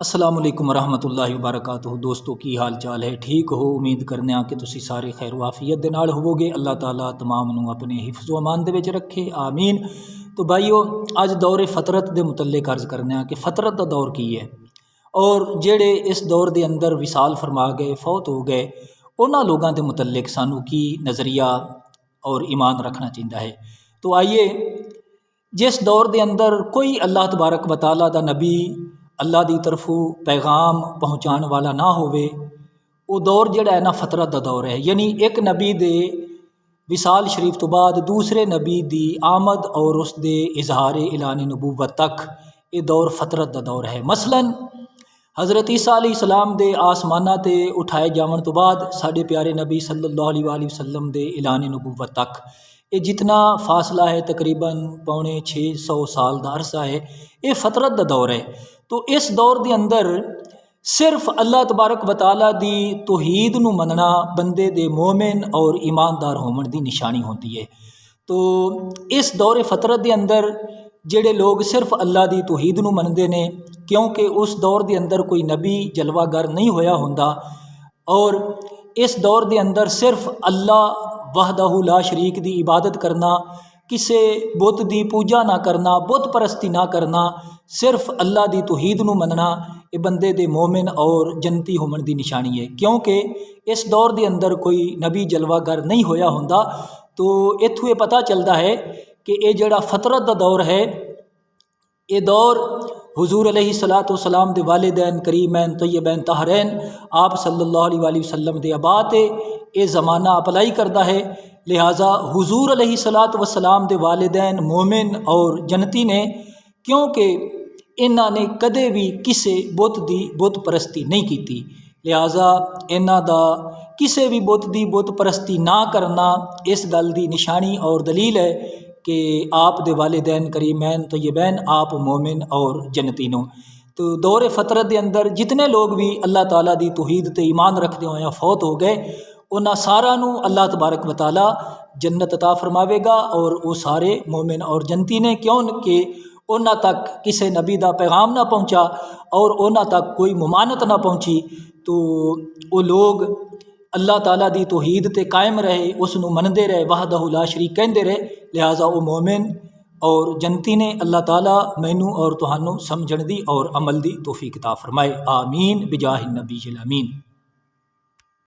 अस्सलाम वालेकुम रहमतुल्लाहि व बरकातुहू। दोस्तों की हाल चाल है? ठीक हो? उम्मीद करने कि तुसी सारे खैर वाफियत दे नाल होवोगे। अल्लाह ताला तमाम नू अपने हिफ्ज़ व अमान दे विच रखे, आमीन। तो भाईओ, अज दौरे फतरत दे मुतल्लिक अर्ज़ करने कि फतरत दा दौर की है और जेड़े इस दौर दे अंदर विसाल फरमा गए, फौत हो गए, उन्हां लोगों के मुतल्लिक सानू की नज़रिया और ईमान रखना चाहिए है। तो आइए, जिस दौर के अंदर कोई अल्लाह तबारक व तआला दा नबी अल्लाह की तरफों पैगाम पहुँचाने वाला ना होवे, वो दौर जिहड़ा है ना फतरत का दौर है। यानी एक नबी दे विसाल शरीफ तो बाद दूसरे नबी की आमद और उसके इजहार ऐलान नबूवत तक ये दौर फतरत का दौर है। मसलन हज़रत ईसा अलैहिस्सलाम दे आसमाना ते उठाए जावन तो बाद साढ़े प्यारे नबी सल्लल्लाहु अलैहि वसल्लम दे ऐलान नबूवत तक ये जितना फासला है तकरीबन 650 साल का अरसा है, ये फतरत का दौर है। तो इस दौर के अंदर सिर्फ अल्लाह तबारक व तआला दी तौहीद नू मनना बंदे दे मोमिन और ईमानदार होने की निशानी होती है। तो इस दौरे फतरत के अंदर जेड़े लोग सिर्फ अल्लाह की तौहीद नू मनते ने, क्योंकि उस दौर के अंदर कोई नबी जलवागर नहीं होया हुंदा और इस दौर के अंदर सिर्फ अल्लाह वहदहू ला शरीक की इबादत करना, किसी बुत की पूजा ना करना, बुत परस्ती ना करना, सिर्फ अल्लाह की तौहीद नू मनना, ये बंदे दे मोमिन और जन्नती होने की निशानी है। क्योंकि इस दौर के अंदर कोई नबी जलवागर नहीं होया हुंदा। तो इत्थों ये पता चलता है कि ये जड़ा फतरत का दौर है, ये दौर हुजूर अलैहिस्सलातु वस्सलाम दे वालिदैन करीमैन तय्यबैन ताहरैन आप सल्लल्लाहु अलैहि वसल्लम दे अबात ये ज़माना अप्लाई करता है। लिहाजा हुजूर अलैहिस्सलातु वस्सलाम दे वालिदैन मोमिन और जन्नती ने, क्योंकि इन्हां ने कदे भी किसी बुत दी बुत परस्ती नहीं की। लिहाजा इन्हां दा किसी भी बुत दी बुत परस्ती ना करना इस गल की निशानी और दलील है कि आप दे वालिदैन करीमैन तय्यबैन आप मोमिन और जन्नती नो। तो दौरे फतरत के अंदर जितने लोग भी अल्लाह ताला दी तौहीद ते ईमान रखते हुए फौत हो गए, उन्हां सारा नू अल्लाह तबारक व तआला जन्नत अता फरमावेगा और वो सारे मोमिन और जन्नती ने, क्योंकि उन्हां तक किसी नबी का पैगाम ना पहुँचा और उन्हां तक कोई मुमानत ना पहुँची। तो वो लोग अल्लाह ताला दी तौहीद ते कायम रहे, उसनू मनते रहे, वहदहू ला शरीक कहते रहे। लिहाजा वो मोमिन और जन्नती ने। अल्लाह ताला मैनू और तुहानू समझण दी और अमल दी तौफीक अता फरमाए, आमीन बिजाहिन नबी अमीन।